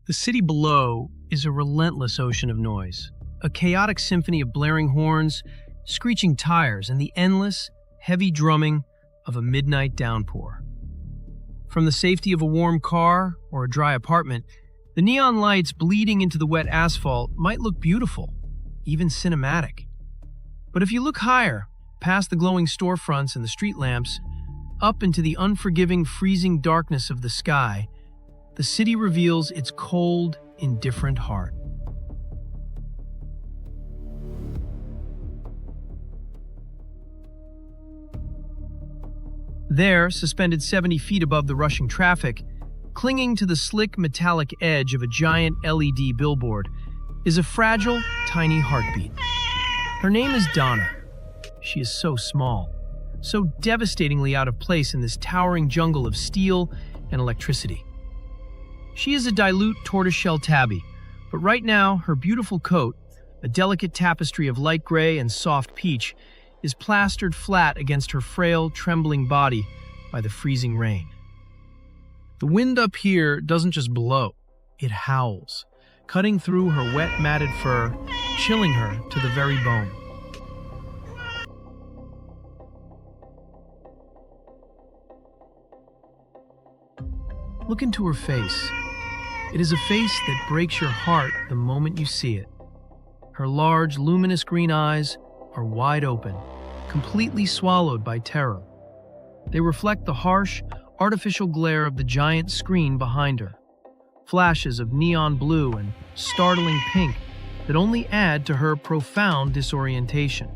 The city below is a relentless ocean of noise, a chaotic symphony of blaring horns, screeching tires, and the endless, heavy drumming of a midnight downpour. From the safety of a warm car or a dry apartment, the neon lights bleeding into the wet asphalt might look beautiful, even cinematic. But if you look higher, past the glowing storefronts and the street lamps, up into the unforgiving, freezing darkness of the sky, the city reveals its cold, indifferent heart. There, suspended 70 feet above the rushing traffic, clinging to the slick metallic edge of a giant LED billboard, is a fragile, tiny heartbeat. Her name is Donna. She is so small, so devastatingly out of place in this towering jungle of steel and electricity. She is a dilute tortoiseshell tabby, but right now her beautiful coat, a delicate tapestry of light gray and soft peach, is plastered flat against her frail, trembling body by the freezing rain. The wind up here doesn't just blow, it howls, cutting through her wet, matted fur, chilling her to the very bone. Look into her face. It is a face that breaks your heart the moment you see it. Her large, luminous green eyes are wide open, completely swallowed by terror. They reflect the harsh, artificial glare of the giant screen behind her. Flashes of neon blue and startling pink that only add to her profound disorientation.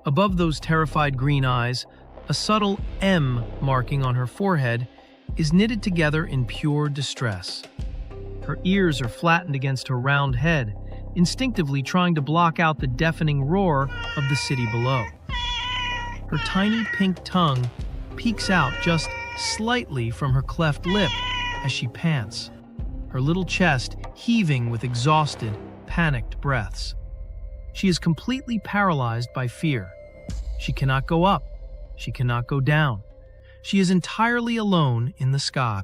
Above those terrified green eyes, a subtle M marking on her forehead is knitted together in pure distress. Her ears are flattened against her round head, instinctively trying to block out the deafening roar of the city below. Her tiny pink tongue peeks out just slightly from her cleft lip as she pants, her little chest heaving with exhausted, panicked breaths. She is completely paralyzed by fear. She cannot go up. She cannot go down. She is entirely alone in the sky.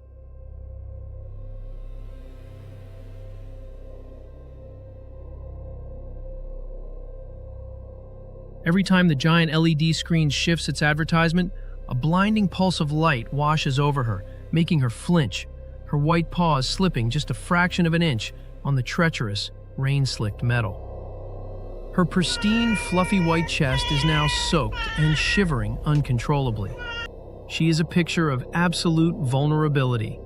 Every time the giant LED screen shifts its advertisement, a blinding pulse of light washes over her, making her flinch, her white paws slipping just a fraction of an inch on the treacherous, rain-slicked metal. Her pristine, fluffy white chest is now soaked and shivering uncontrollably. She is a picture of absolute vulnerability,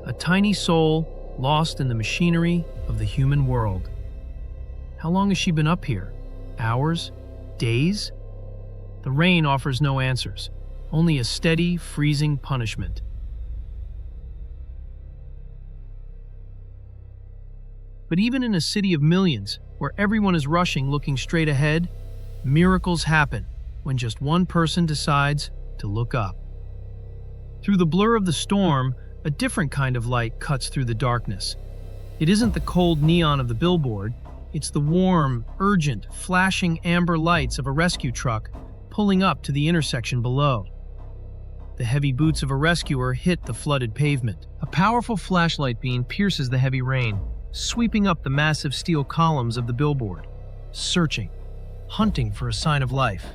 a tiny soul lost in the machinery of the human world. How long has she been up here? Hours? Days? The rain offers no answers, only a steady, freezing punishment. But even in a city of millions, where everyone is rushing looking straight ahead, miracles happen when just one person decides to look up. Through the blur of the storm, a different kind of light cuts through the darkness. It isn't the cold neon of the billboard, it's the warm, urgent, flashing amber lights of a rescue truck pulling up to the intersection below. The heavy boots of a rescuer hit the flooded pavement. A powerful flashlight beam pierces the heavy rain, sweeping up the massive steel columns of the billboard, searching, hunting for a sign of life,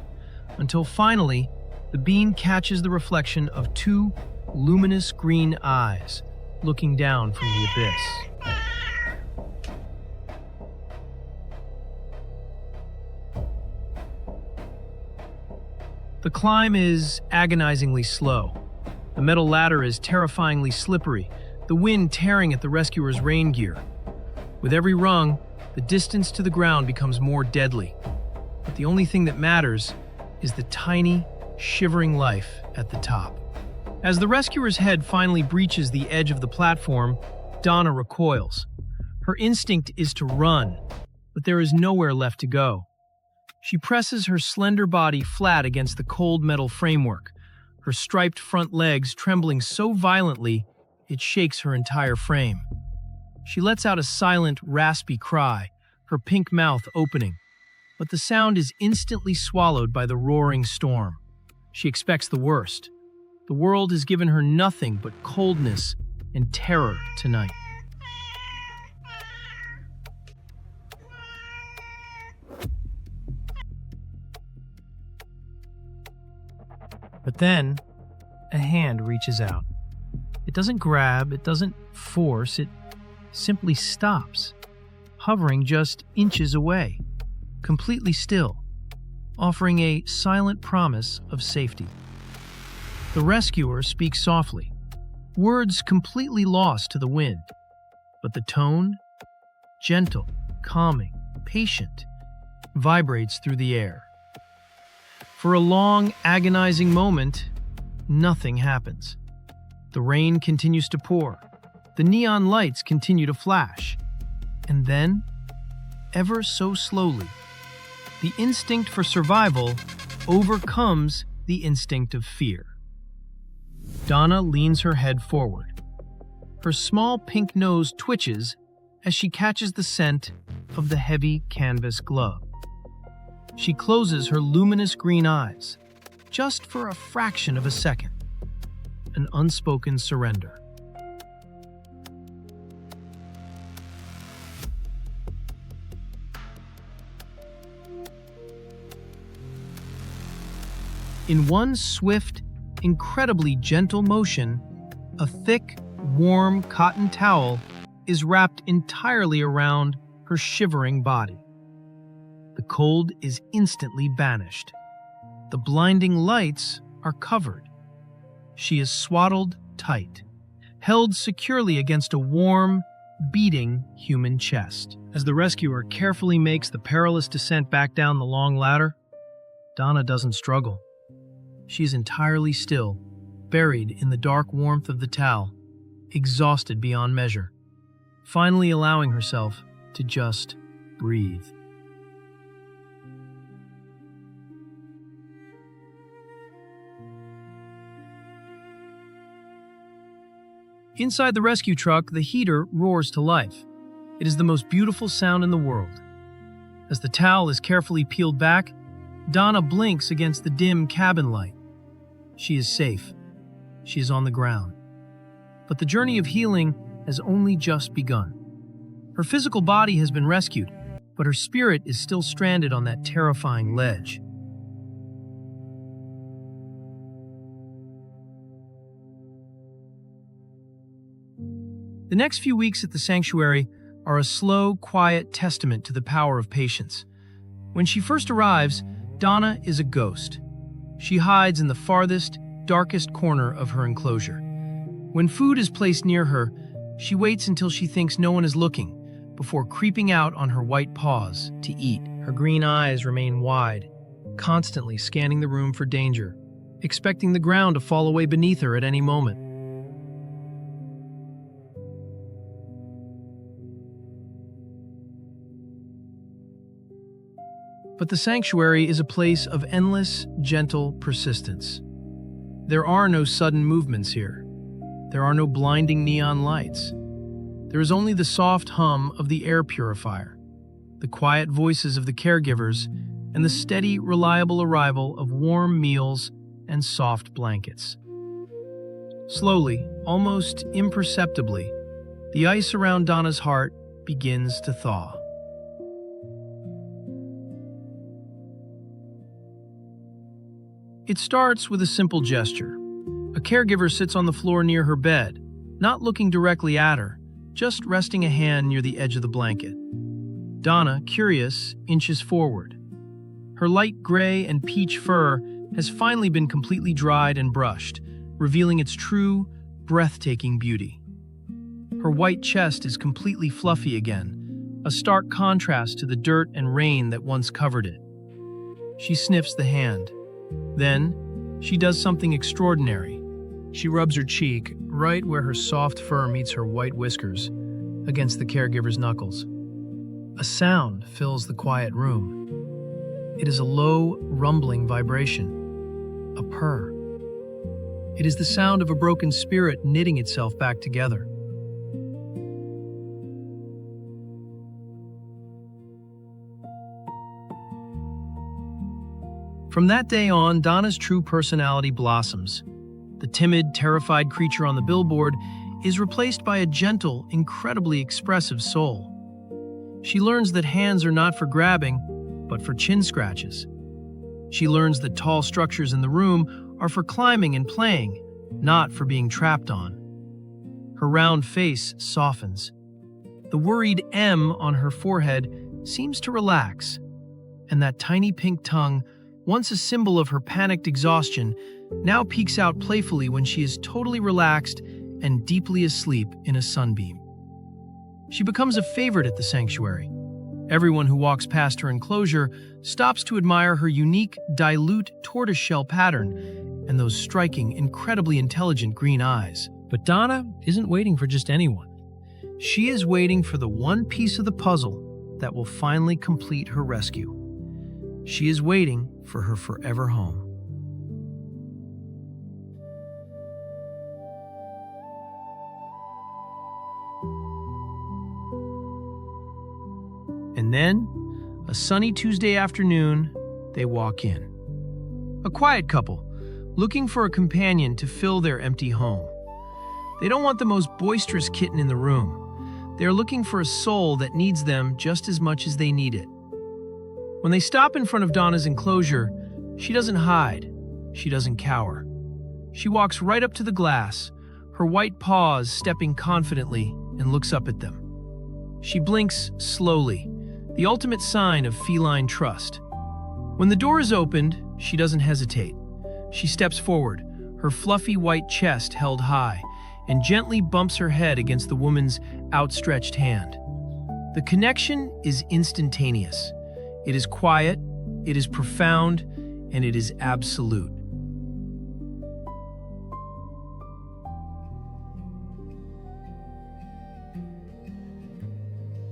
until finally, the beam catches the reflection of two luminous green eyes looking down from the abyss. The climb is agonizingly slow. The metal ladder is terrifyingly slippery, the wind tearing at the rescuer's rain gear. With every rung, the distance to the ground becomes more deadly. But the only thing that matters is the tiny, shivering life at the top. As the rescuer's head finally breaches the edge of the platform, Donna recoils. Her instinct is to run, but there is nowhere left to go. She presses her slender body flat against the cold metal framework, her striped front legs trembling so violently it shakes her entire frame. She lets out a silent, raspy cry, her pink mouth opening, but the sound is instantly swallowed by the roaring storm. She expects the worst. The world has given her nothing but coldness and terror tonight. But then, a hand reaches out. It doesn't grab, it doesn't force, it simply stops, hovering just inches away, completely still, offering a silent promise of safety. The rescuer speaks softly, words completely lost to the wind, but the tone, gentle, calming, patient, vibrates through the air. For a long, agonizing moment, nothing happens. The rain continues to pour. The neon lights continue to flash. And then, ever so slowly, the instinct for survival overcomes the instinct of fear. Donna leans her head forward. Her small pink nose twitches as she catches the scent of the heavy canvas glove. She closes her luminous green eyes, just for a fraction of a second. An unspoken surrender. In one swift, incredibly gentle motion, a thick, warm cotton towel is wrapped entirely around her shivering body. The cold is instantly banished. The blinding lights are covered. She is swaddled tight, held securely against a warm, beating human chest. As the rescuer carefully makes the perilous descent back down the long ladder, Donna doesn't struggle. She is entirely still, buried in the dark warmth of the towel, exhausted beyond measure, finally allowing herself to just breathe. Inside the rescue truck, the heater roars to life. It is the most beautiful sound in the world. As the towel is carefully peeled back, Donna blinks against the dim cabin light. She is safe. She is on the ground. But the journey of healing has only just begun. Her physical body has been rescued, but her spirit is still stranded on that terrifying ledge. The next few weeks at the sanctuary are a slow, quiet testament to the power of patience. When she first arrives, Donna is a ghost. She hides in the farthest, darkest corner of her enclosure. When food is placed near her, she waits until she thinks no one is looking, before creeping out on her white paws to eat. Her green eyes remain wide, constantly scanning the room for danger, expecting the ground to fall away beneath her at any moment. But the sanctuary is a place of endless, gentle persistence. There are no sudden movements here. There are no blinding neon lights. There is only the soft hum of the air purifier, the quiet voices of the caregivers, and the steady, reliable arrival of warm meals and soft blankets. Slowly, almost imperceptibly, the ice around Donna's heart begins to thaw. It starts with a simple gesture. A caregiver sits on the floor near her bed, not looking directly at her, just resting a hand near the edge of the blanket. Donna, curious, inches forward. Her light gray and peach fur has finally been completely dried and brushed, revealing its true, breathtaking beauty. Her white chest is completely fluffy again, a stark contrast to the dirt and rain that once covered it. She sniffs the hand. Then, she does something extraordinary. She rubs her cheek, right where her soft fur meets her white whiskers, against the caregiver's knuckles. A sound fills the quiet room. It is a low, rumbling vibration. A purr. It is the sound of a broken spirit knitting itself back together. From that day on, Donna's true personality blossoms. The timid, terrified creature on the billboard is replaced by a gentle, incredibly expressive soul. She learns that hands are not for grabbing, but for chin scratches. She learns that tall structures in the room are for climbing and playing, not for being trapped on. Her round face softens. The worried M on her forehead seems to relax, and that tiny pink tongue, once a symbol of her panicked exhaustion, now peeks out playfully when she is totally relaxed and deeply asleep in a sunbeam. She becomes a favorite at the sanctuary. Everyone who walks past her enclosure stops to admire her unique, dilute tortoiseshell pattern and those striking, incredibly intelligent green eyes. But Donna isn't waiting for just anyone. She is waiting for the one piece of the puzzle that will finally complete her rescue. She is waiting for her forever home. And then, a sunny Tuesday afternoon, they walk in. A quiet couple, looking for a companion to fill their empty home. They don't want the most boisterous kitten in the room. They are looking for a soul that needs them just as much as they need it. When they stop in front of Donna's enclosure, she doesn't hide. She doesn't cower. She walks right up to the glass, her white paws stepping confidently, and looks up at them. She blinks slowly, the ultimate sign of feline trust. When the door is opened, she doesn't hesitate. She steps forward, her fluffy white chest held high, and gently bumps her head against the woman's outstretched hand. The connection is instantaneous. It is quiet, it is profound, and it is absolute.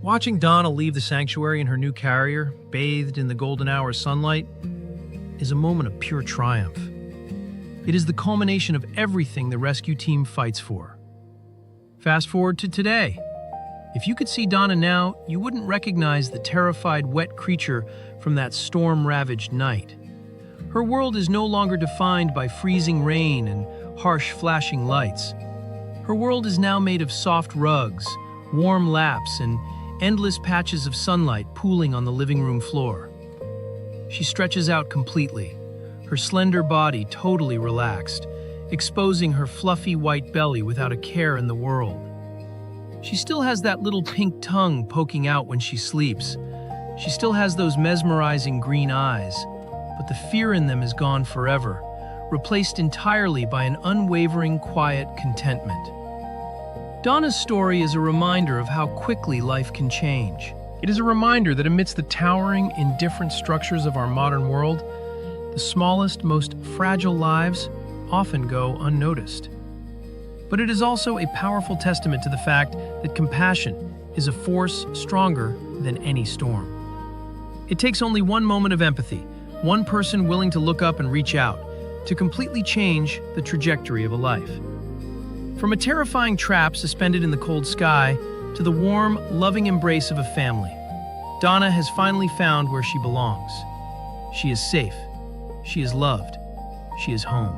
Watching Donna leave the sanctuary in her new carrier, bathed in the golden hour sunlight, is a moment of pure triumph. It is the culmination of everything the rescue team fights for. Fast forward to today. If you could see Donna now, you wouldn't recognize the terrified, wet creature from that storm-ravaged night. Her world is no longer defined by freezing rain and harsh flashing lights. Her world is now made of soft rugs, warm laps, and endless patches of sunlight pooling on the living room floor. She stretches out completely, her slender body totally relaxed, exposing her fluffy white belly without a care in the world. She still has that little pink tongue poking out when she sleeps. She still has those mesmerizing green eyes, but the fear in them is gone forever, replaced entirely by an unwavering, quiet contentment. Donna's story is a reminder of how quickly life can change. It is a reminder that amidst the towering, indifferent structures of our modern world, the smallest, most fragile lives often go unnoticed. But it is also a powerful testament to the fact that compassion is a force stronger than any storm. It takes only one moment of empathy, one person willing to look up and reach out, to completely change the trajectory of a life. From a terrifying trap suspended in the cold sky to the warm, loving embrace of a family, Donna has finally found where she belongs. She is safe. She is loved. She is home.